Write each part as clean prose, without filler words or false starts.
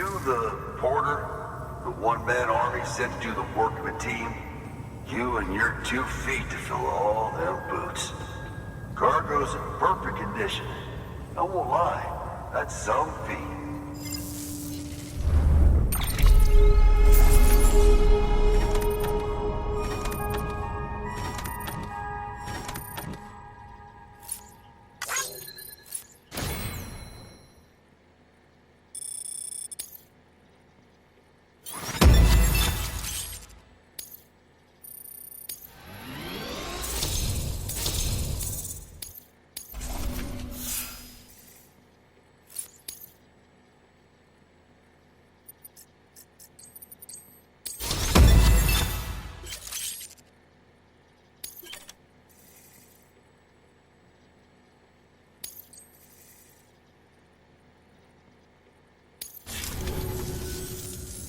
You the porter? The one-man army sent to do the work of a team? You and your 2 feet to fill all them boots. Cargo's in perfect condition. I won't lie, that's some feat.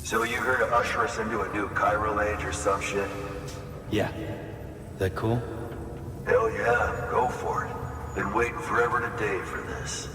So you here to usher us into a new chiral age or some shit? Yeah. That cool? Hell yeah, go for it. Been waiting forever today for this.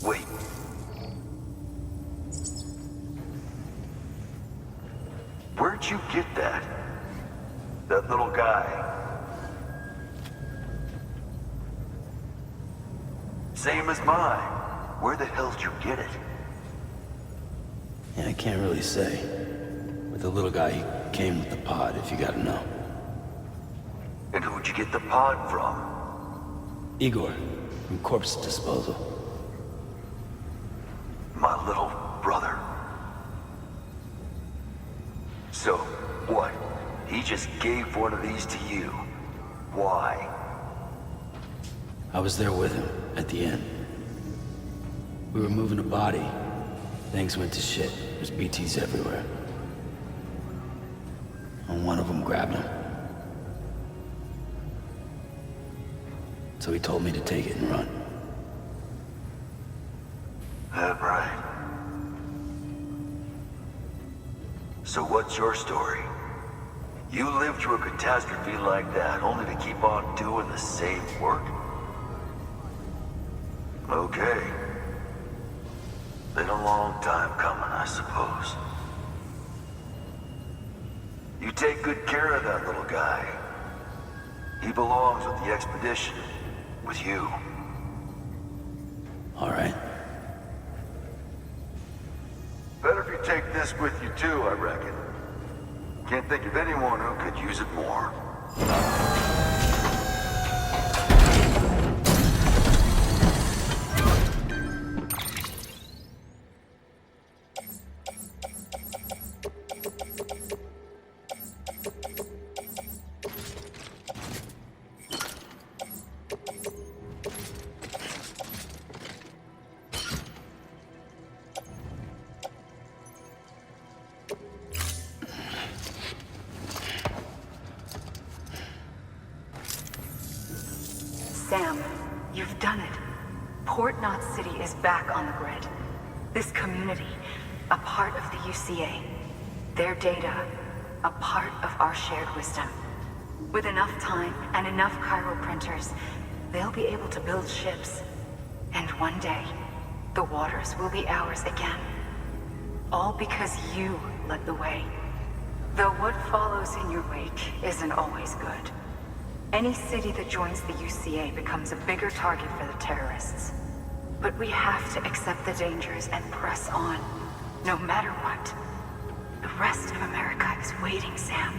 Wait. Where'd you get that? That little guy? Same as mine. Where the hell did you get it? Yeah, I can't really say. With the little guy, he came with the pod, if you gotta know. And who'd you get the pod from? Igor, from Corpse Disposal. My little brother. So, what? He just gave one of these to you. Why? I was there with him, at the end. We were moving a body. Things went to shit. There's BTs everywhere. And one of them grabbed him. So he told me to take it and run. That right. So what's your story? You lived through a catastrophe like that, only to keep on doing the same work? Okay. Been a long time coming, I suppose. You take good care of that little guy. He belongs with the expedition, with you. All right. Better if you take this with you too, I reckon. Can't think of anyone who could use it more. Sam, you've done it. Port Knot City is back on the grid. This community, a part of the UCA. Their data, a part of our shared wisdom. With enough time and enough chiral printers, they'll be able to build ships. And one day, the waters will be ours again. All because you led the way. Though what follows in your wake isn't always good. Any city that joins the UCA becomes a bigger target for the terrorists. But we have to accept the dangers and press on, no matter what. The rest of America is waiting, Sam.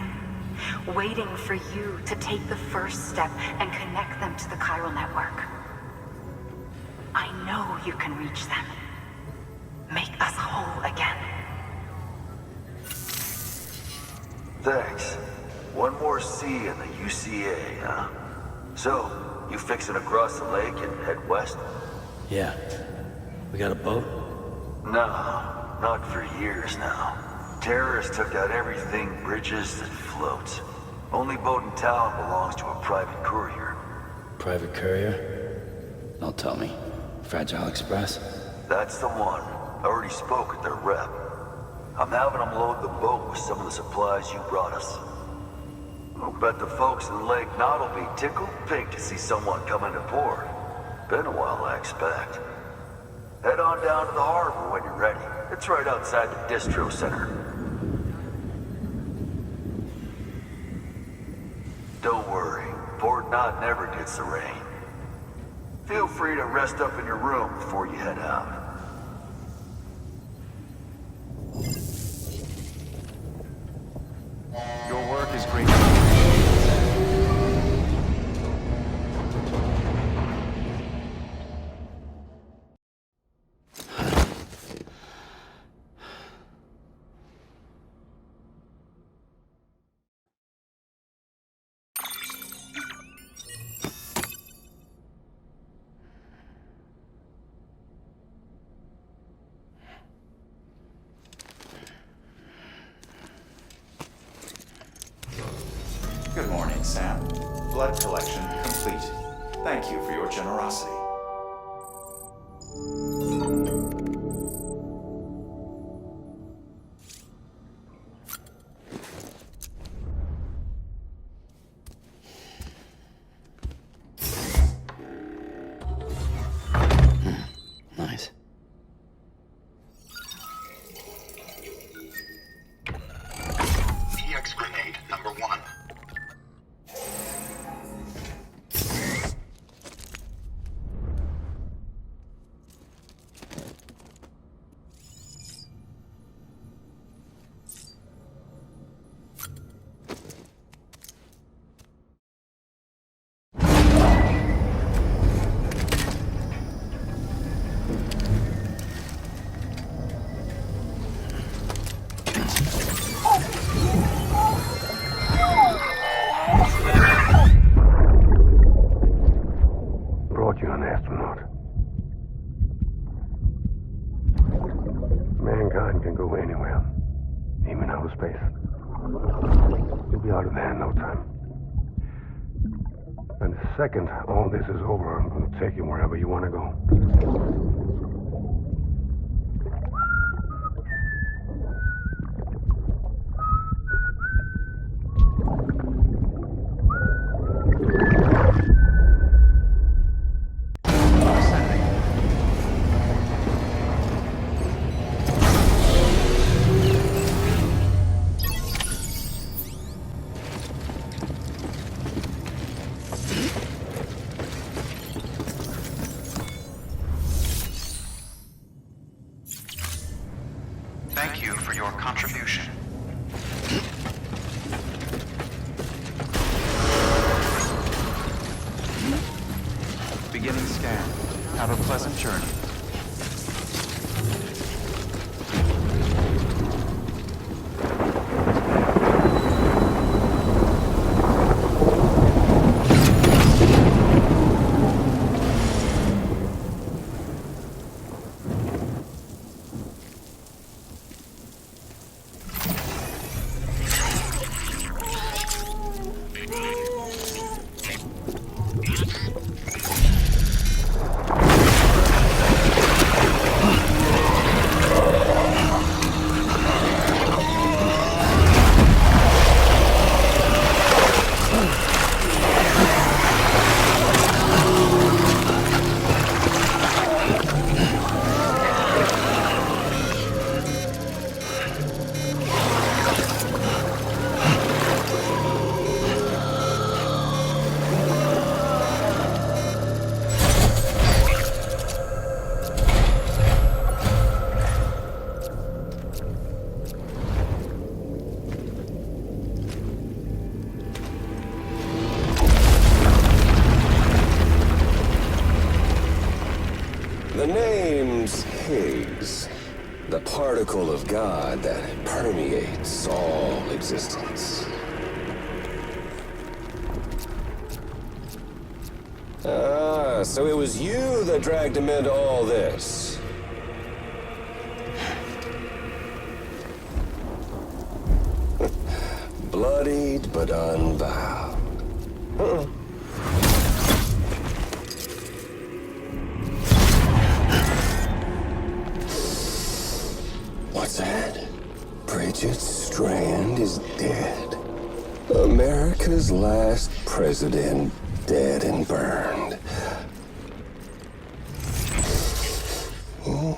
waiting for you to take the first step and connect them to the chiral network. I know you can reach them. Make us whole again. Thanks. One more C in the UCA, huh? So, you fixing to cross the lake and head west? Yeah. We got a boat? No, not for years now. Terrorists took out everything bridges that floats. Only boat in town belongs to a private courier. Private courier? Don't tell me. Fragile Express? That's the one. I already spoke with their rep. I'm having them load the boat with some of the supplies you brought us. I'll bet the folks in Lake Knot will be tickled pink to see someone come into port. Been a while, I expect. Head on down to the harbor when you're ready. It's right outside the distro center. Don't worry, Port Knot never gets the rain. Feel free to rest up in your room before you head out. Your work is great. Good morning, Sam. Blood collection complete. Thank you for your generosity. Nice. EX grenade number 1. Brought you an astronaut. Mankind can go anywhere, even outer space. You'll be out of there in no time. And the second all this is over, I'm going to take you wherever you want to go. Thank you for your contribution. Beginning scan. Have a pleasant journey. is. The particle of God that permeates all existence. Ah, so it was you that dragged him into all this. Bloodied but unbowed. What's that? Bridget Strand is dead. America's last president dead and burned. Oh,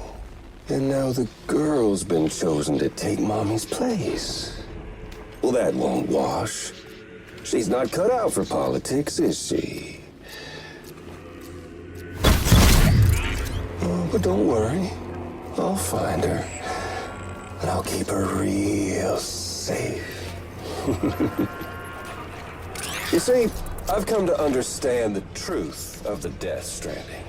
and now the girl's been chosen to take Mommy's place. Well, that won't wash. She's not cut out for politics, is she? Oh, but don't worry. I'll find her. And I'll keep her real safe. You see, I've come to understand the truth of the Death Stranding.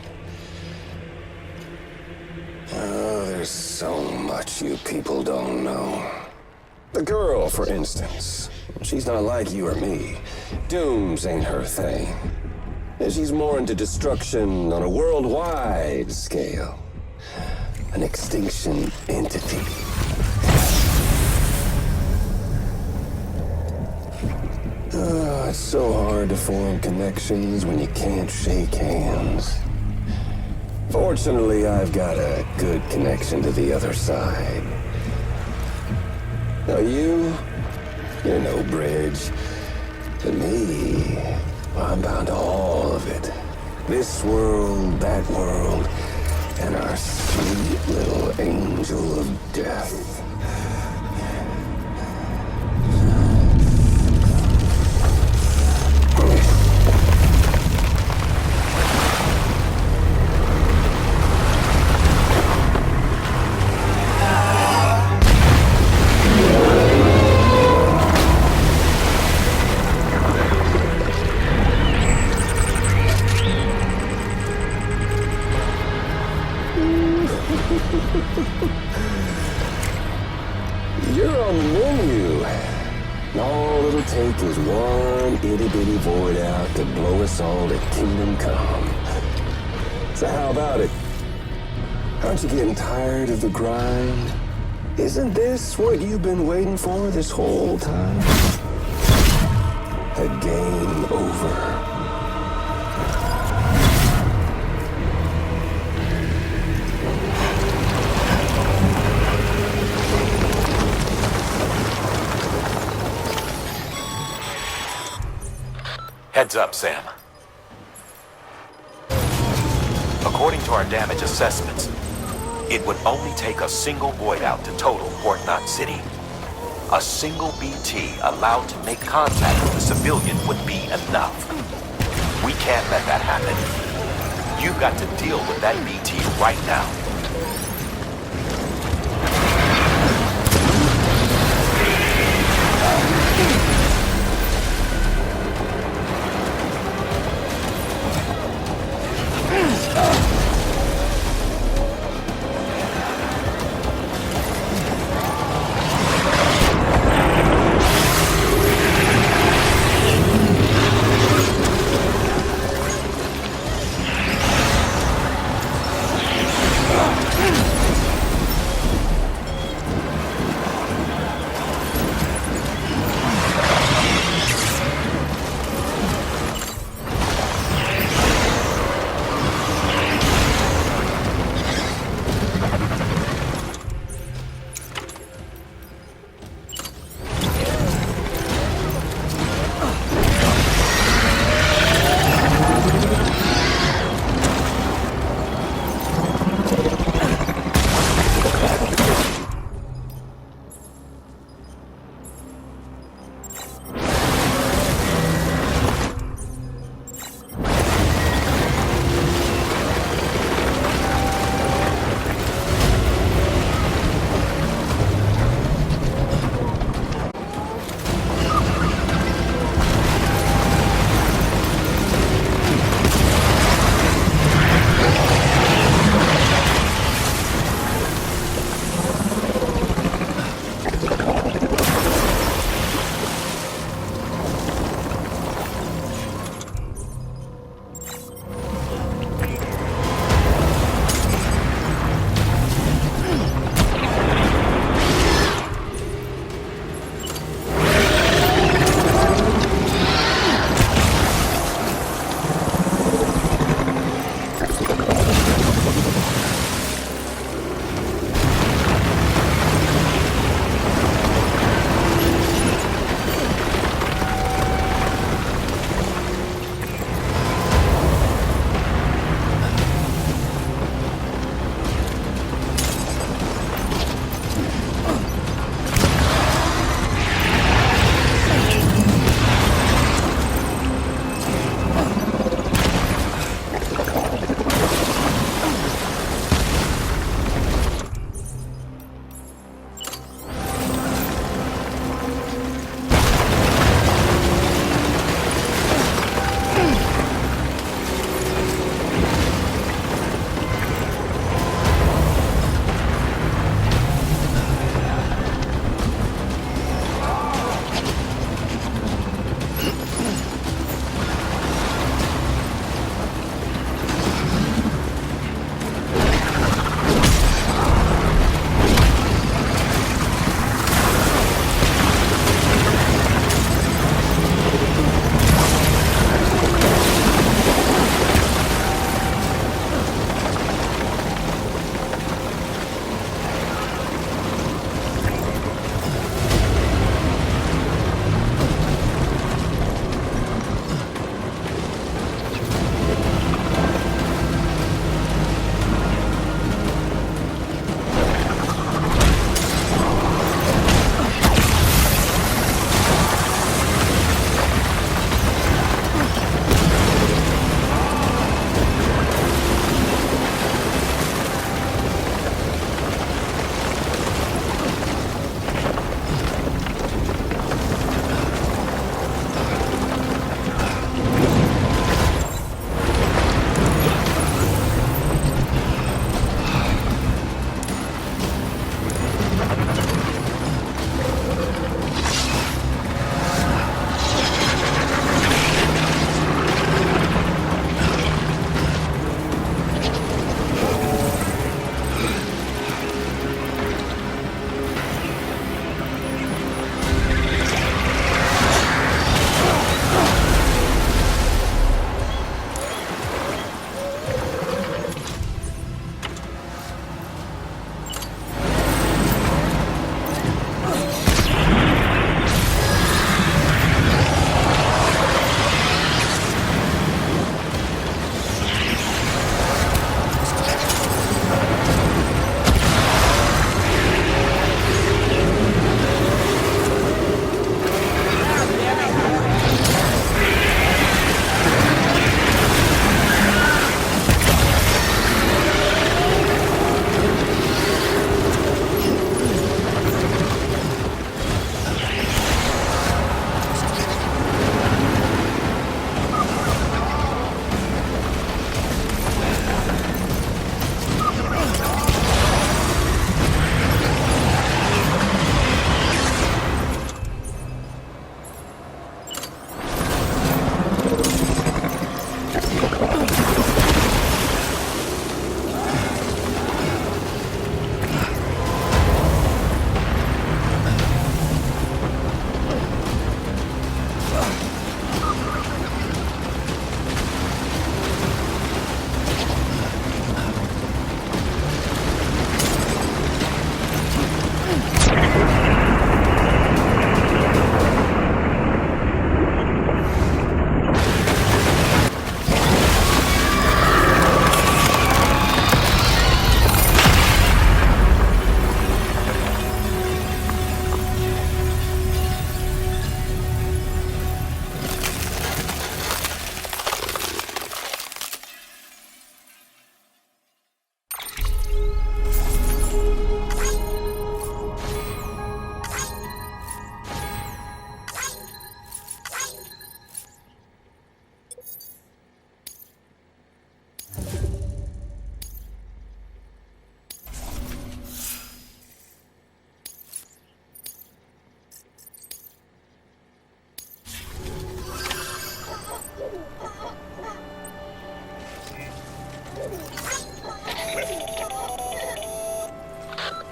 Oh, there's so much you people don't know. The girl, for instance, she's not like you or me. Dooms ain't her thing. And she's more into destruction on a worldwide scale. An extinction entity. Oh, it's so hard to form connections when you can't shake hands. Fortunately, I've got a good connection to the other side. Now you're no bridge. To me, I'm bound to all of it. This world, that world, and our sweet little angel of death. You're on the menu. All it'll take is one itty-bitty void out to blow us all to kingdom come. So how about it? Aren't you getting tired of the grind? Isn't this what you've been waiting for this whole time? A game over. Heads up, Sam. According to our damage assessments, it would only take a single void out to total Port Knot City. A single BT allowed to make contact with a civilian would be enough. We can't let that happen. You've got to deal with that BT right now.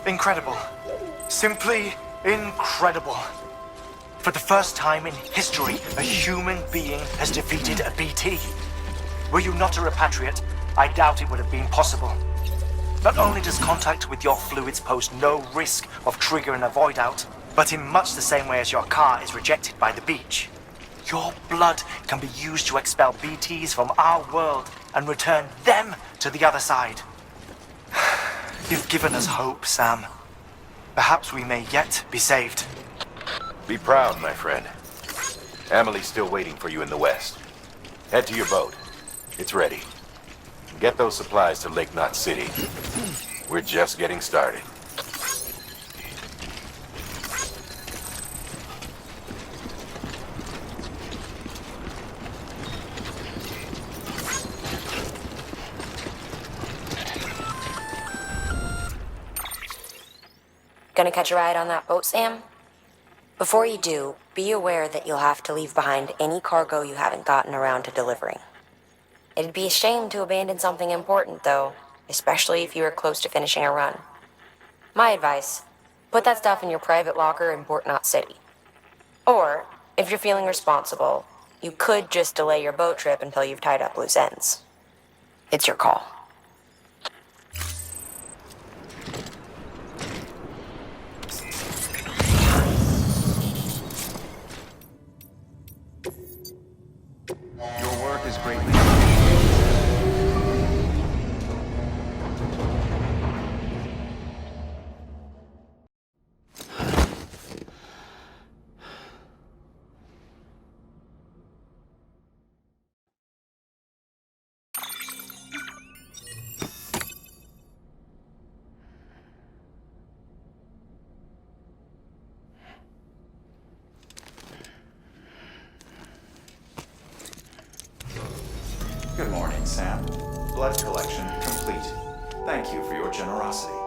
Incredible. Simply incredible. For the first time in history, a human being has defeated a BT. Were you not a repatriate, I doubt it would have been possible. Not only does contact with your fluids pose no risk of triggering a void out, but in much the same way as your car is rejected by the beach, your blood can be used to expel BTs from our world and return them to the other side. You've given us hope, Sam. Perhaps we may yet be saved. Be proud, my friend. Amelie's still waiting for you in the west. Head to your boat. It's ready. Get those supplies to Lake Knot City. We're just getting started. Gonna catch a ride on that boat, Sam? Before you do, be aware that you'll have to leave behind any cargo you haven't gotten around to delivering. It'd be a shame to abandon something important, though, especially if you are close to finishing a run. My advice, put that stuff in your private locker in Port Knot City. Or, if you're feeling responsible, you could just delay your boat trip until you've tied up loose ends. It's your call. Your work is greatly Good morning, Sam. Blood collection complete. Thank you for your generosity.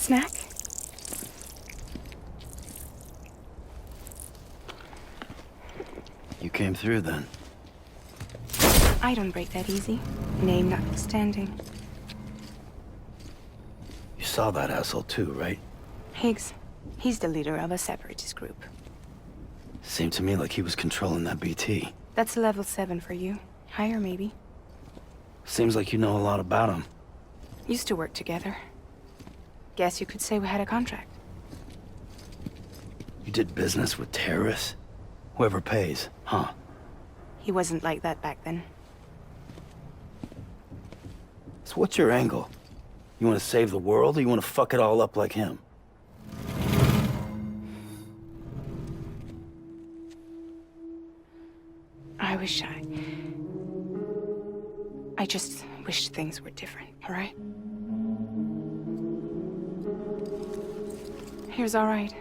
Snack? You came through then. I don't break that easy. Name notwithstanding. You saw that asshole too, right? Higgs. He's the leader of a separatist group. Seemed to me like he was controlling that BT. That's level 7 for you. Higher, maybe. Seems like you know a lot about him. Used to work together. Guess you could say we had a contract. You did business with terrorists? Whoever pays, huh? He wasn't like that back then. So what's your angle? You want to save the world, or you want to fuck it all up like him? I just wish things were different, all right? Here's all right.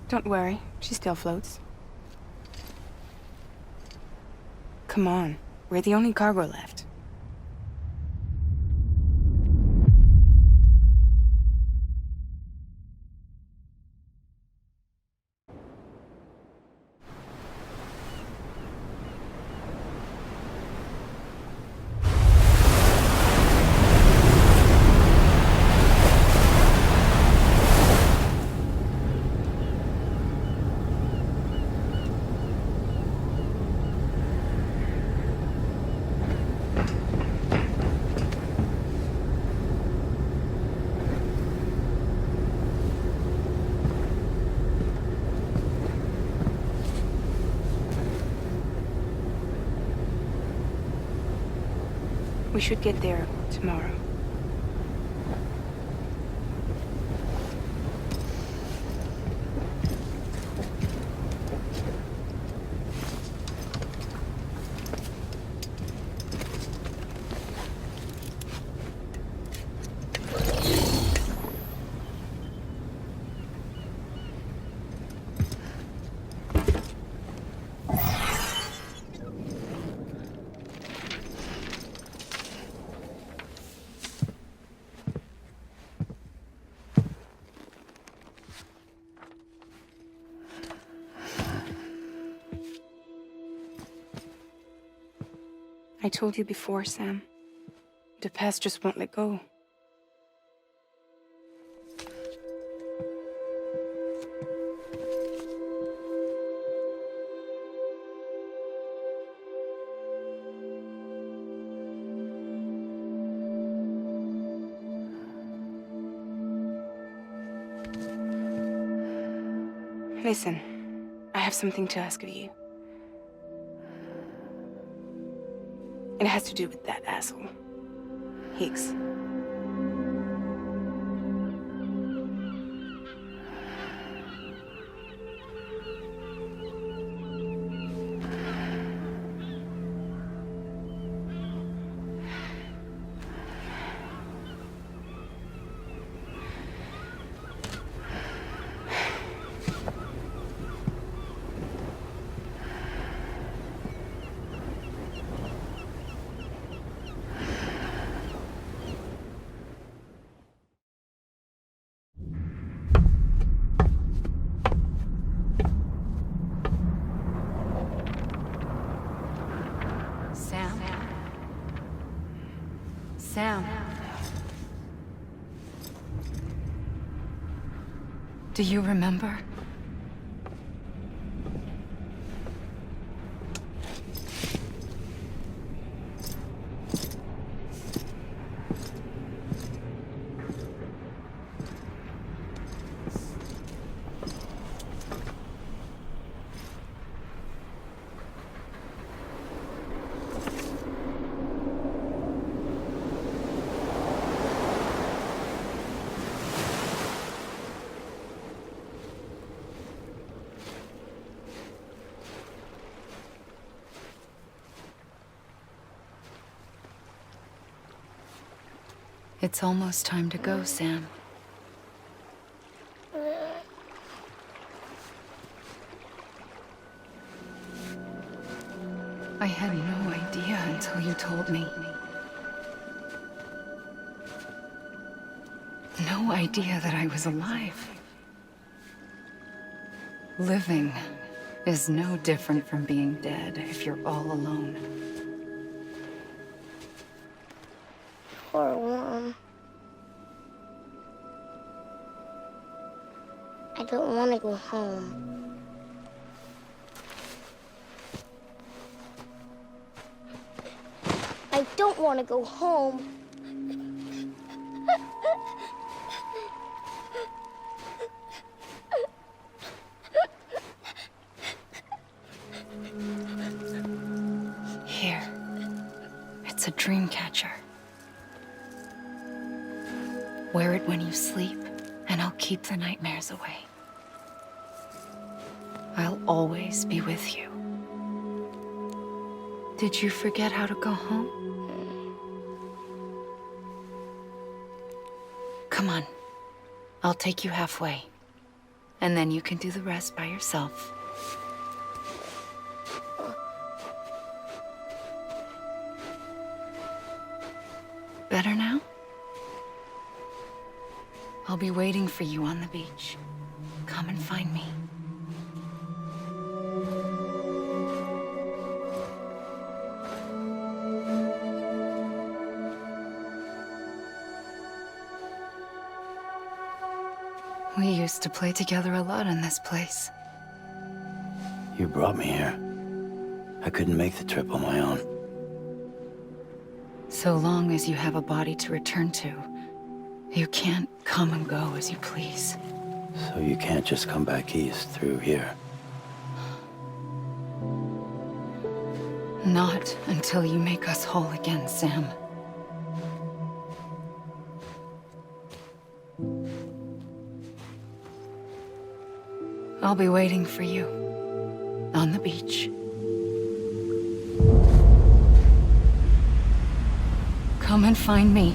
Don't worry, she still floats. Come on, we're the only cargo left. We should get there tomorrow. I told you before, Sam. The past just won't let go. Listen, I have something to ask of you. It has to do with that asshole, Higgs. Sam. Do you remember? It's almost time to go, Sam. I had no idea until you told me. No idea that I was alive. Living is no different from being dead if you're all alone. Poor Worm. I don't want to go home. I don't want to go home. Here. It's a dream catcher. Wear it when you sleep, and I'll keep the nightmares away. I'll always be with you. Did you forget how to go home? Come on. I'll take you halfway. And then you can do the rest by yourself. Better now? I'll be waiting for you on the beach. Come and find me. We used to play together a lot in this place. You brought me here. I couldn't make the trip on my own. So long as you have a body to return to, you can't come and go as you please. So you can't just come back east through here? Not until you make us whole again, Sam. I'll be waiting for you on the beach. Come and find me.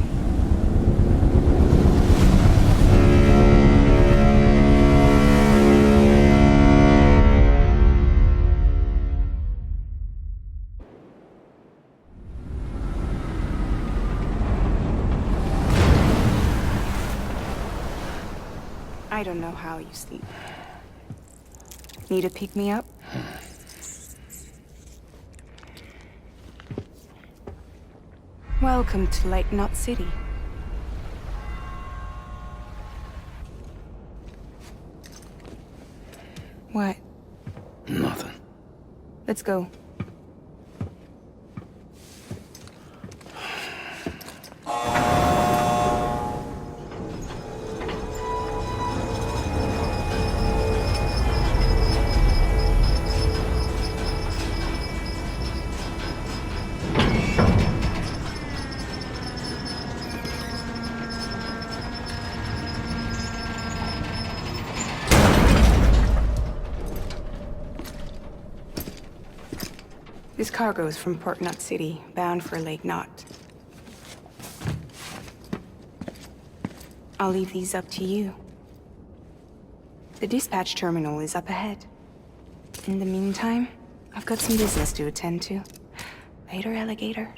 I don't know how you sleep. Need a pick-me-up? Welcome to Lake Knot City. What? Nothing. Let's go. This cargo is from Port Knot City, bound for Lake Knot. I'll leave these up to you. The dispatch terminal is up ahead. In the meantime, I've got some business to attend to. Later, alligator.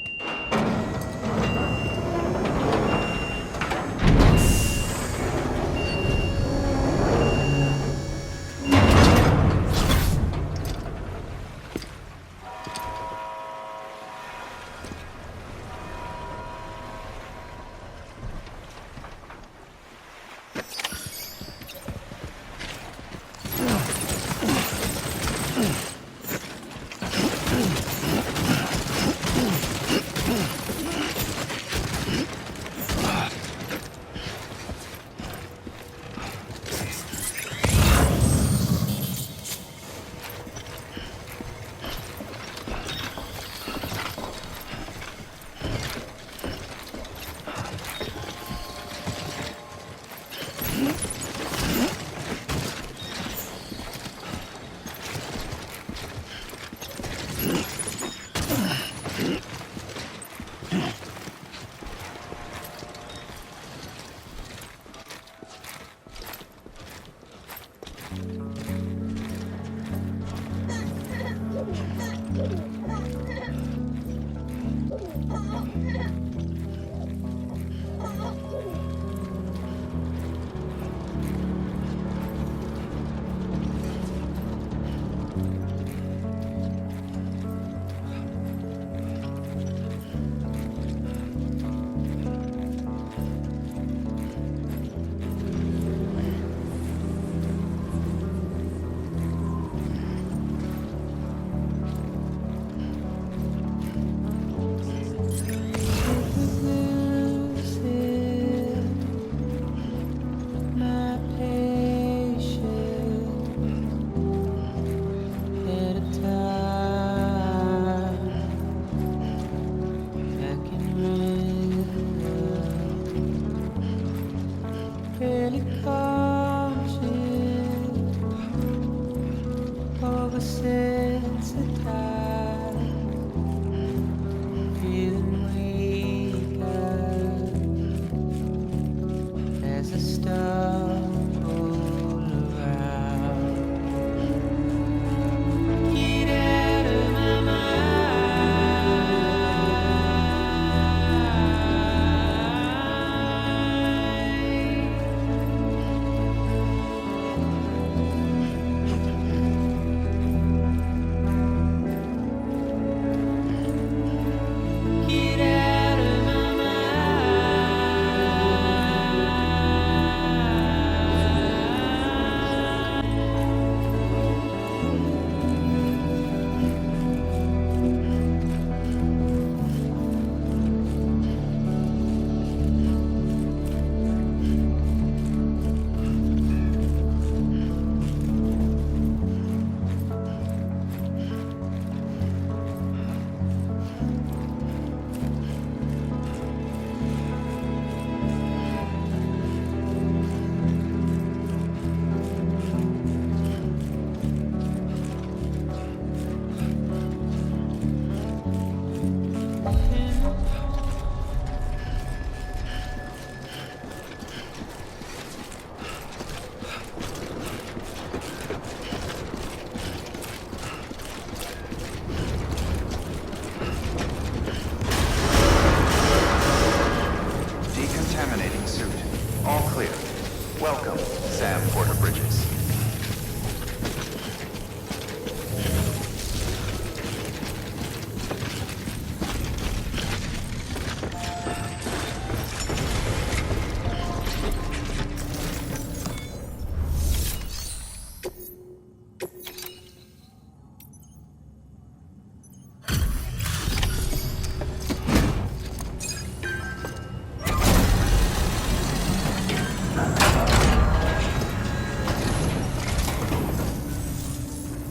Sam Porter Bridges.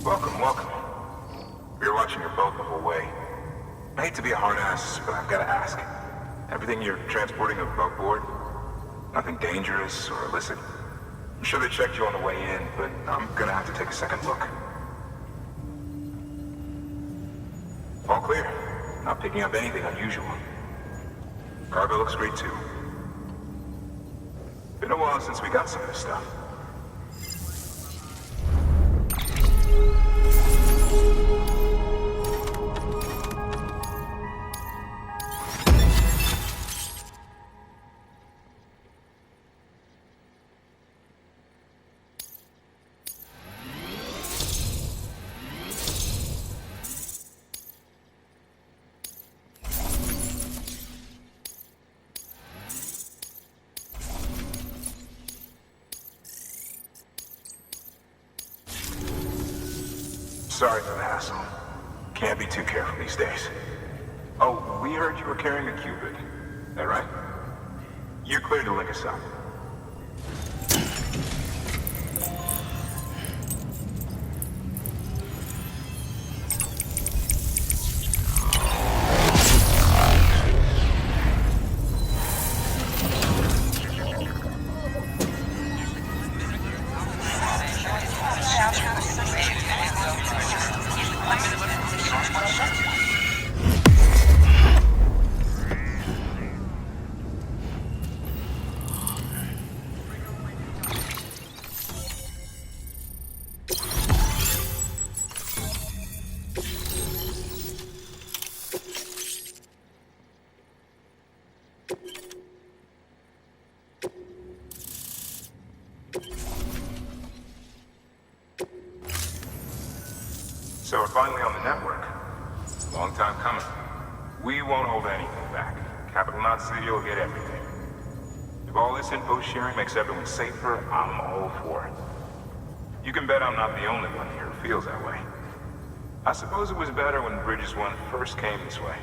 Welcome, welcome. You're watching your boat the whole way. I hate to be a hard ass, but I've got to ask. Everything you're transporting above board? Nothing dangerous or illicit? I'm sure they checked you on the way in, but I'm gonna have to take a second look. All clear. Not picking up anything unusual. Cargo looks great too. Been a while since we got some of this stuff. Sorry for the hassle. Can't be too careful these days. Oh, we heard you were carrying a Cupid. That right? You're clear to link us up. So we're finally on the network. Long time coming. We won't hold anything back. Capital Knot City will get everything. If all this info sharing makes everyone safer, I'm all for it. You can bet I'm not the only one here who feels that way. I suppose it was better when Bridges 1 first came this way.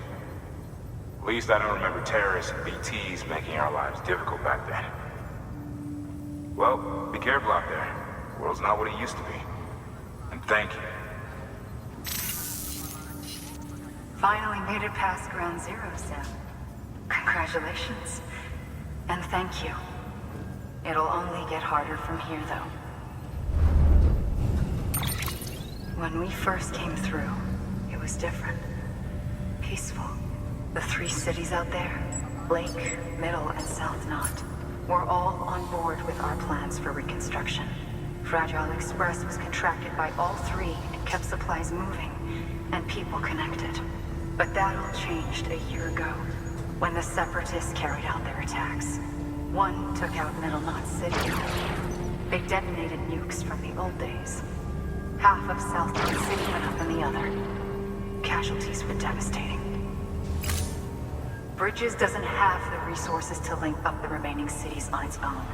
At least I don't remember terrorists and BTs making our lives difficult back then. Well, be careful out there. The world's not what it used to be. And thank you. Finally made it past ground zero, Sam. Congratulations. And thank you. It'll only get harder from here, though. When we first came through, it was different. Peaceful. The 3 cities out there, Lake, Middle, and South Knot, were all on board with our plans for reconstruction. Fragile Express was contracted by all 3 and kept supplies moving, and people connected. But that all changed a year ago, when the Separatists carried out their attacks. One took out Middle Knot City. They detonated nukes from the old days. Half of South Knot City went up in the other. Casualties were devastating. Bridges doesn't have the resources to link up the remaining cities on its own.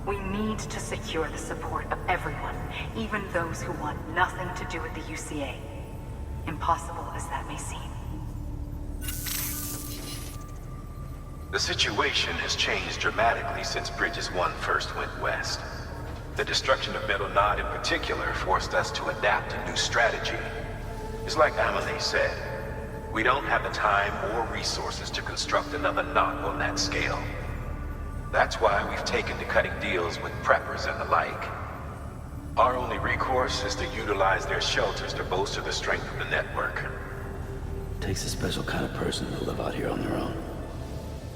We need to secure the support of everyone, even those who want nothing to do with the UCA. Impossible as that may seem. The situation has changed dramatically since Bridges 1 first went west. The destruction of Middle Knot in particular forced us to adapt a new strategy. It's like Amelie said, we don't have the time or resources to construct another knot on that scale. That's why we've taken to cutting deals with preppers and the like. Our only recourse is to utilize their shelters to bolster the strength of the network. Takes a special kind of person to live out here on their own.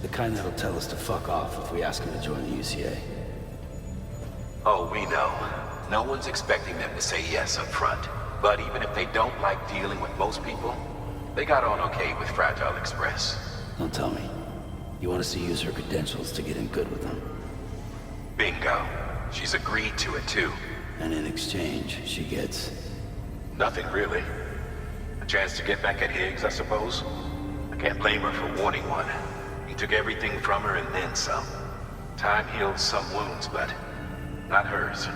The kind that'll tell us to fuck off if we ask them to join the UCA. Oh, we know. No one's expecting them to say yes up front. But even if they don't like dealing with most people, they got on okay with Fragile Express. Don't tell me. You want us to use her credentials to get in good with them? Bingo. She's agreed to it too. And in exchange, she gets... Nothing really. A chance to get back at Higgs, I suppose. I can't blame her for wanting one. He took everything from her and then some. Time heals some wounds, but not hers.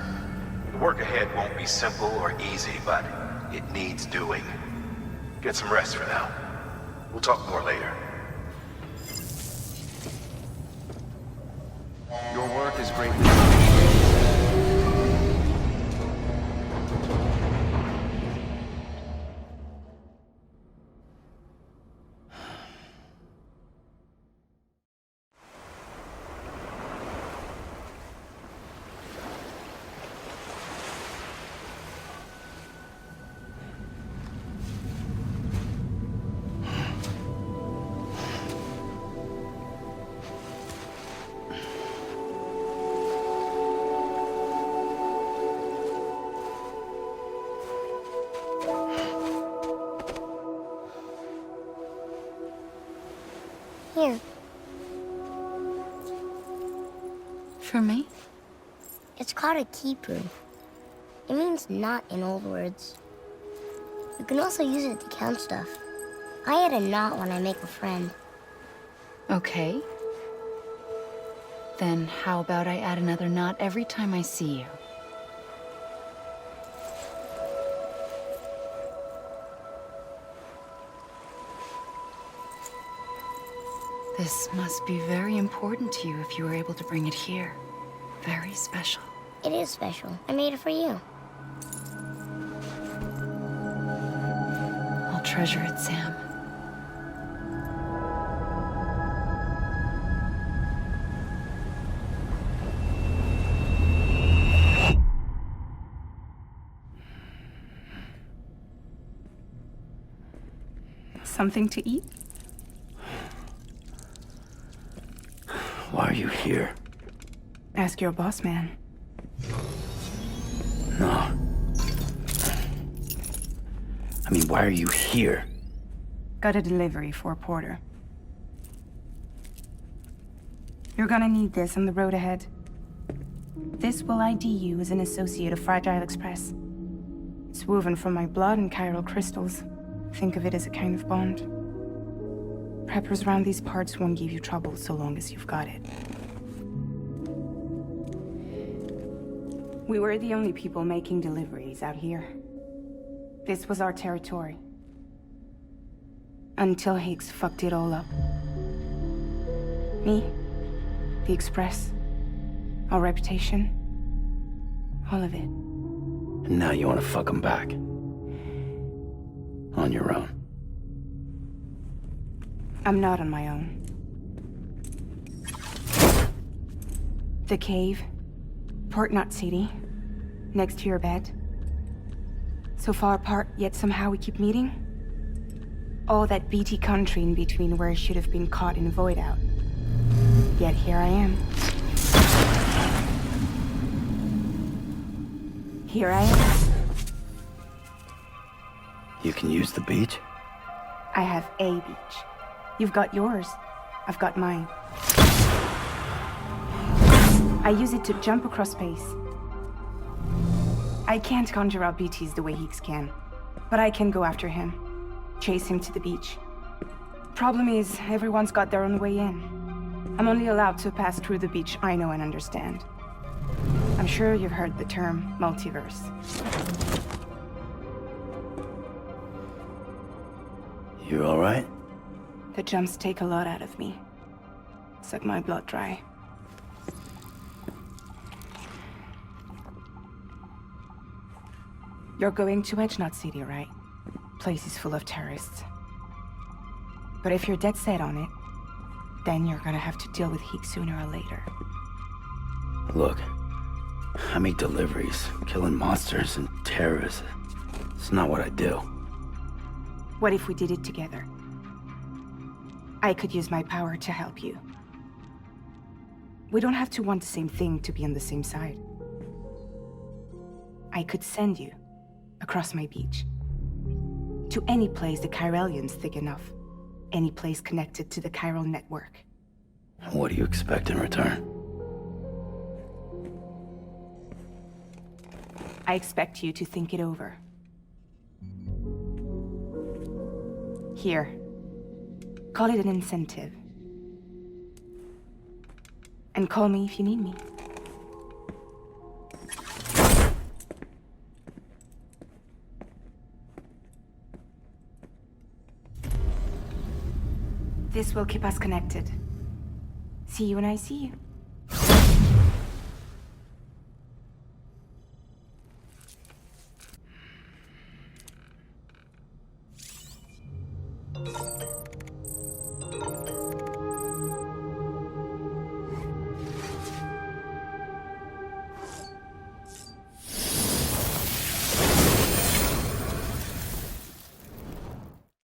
The work ahead won't be simple or easy, but it needs doing. Get some rest for now. We'll talk more later. Your work is greatly appreciated. Here. For me? It's called a keeper. It means knot in old words. You can also use it to count stuff. I add a knot when I make a friend. Okay. Then how about I add another knot every time I see you? This must be very important to you if you were able to bring it here. Very special. It is special. I made it for you. I'll treasure it, Sam. Something to eat? Why are you here? Ask your boss man. No. I mean, why are you here? Got a delivery for a porter. You're gonna need this on the road ahead. This will ID you as an associate of Fragile Express. It's woven from my blood and chiral crystals. Think of it as a kind of bond. Preppers around these parts won't give you trouble so long as you've got it. We were the only people making deliveries out here. This was our territory. Until Higgs fucked it all up. Me, the Express, our reputation, all of it. And now you want to fuck him back. On your own. I'm not on my own. The cave, Port Knot City, next to your bed. So far apart, yet somehow we keep meeting. All that BT country in between where I should have been caught in a void out. Yet here I am. Here I am. You can use the beach? I have a beach. You've got yours. I've got mine. I use it to jump across space. I can't conjure up BTs the way Higgs can, but I can go after him, chase him to the beach. Problem is, everyone's got their own way in. I'm only allowed to pass through the beach I know and understand. I'm sure you've heard the term multiverse. You all right? The jumps take a lot out of me. Suck my blood dry. You're going to Edge Knot City, right? Place is full of terrorists. But if you're dead set on it, then you're gonna have to deal with Higgs sooner or later. Look, I make deliveries, killing monsters and terrorists. It's not what I do. What if we did it together? I could use my power to help you. We don't have to want the same thing to be on the same side. I could send you across my beach. To any place the Chiralian's thick enough. Any place connected to the chiral network. What do you expect in return? I expect you to think it over. Here. Call it an incentive. And call me if you need me. This will keep us connected. See you when I see you.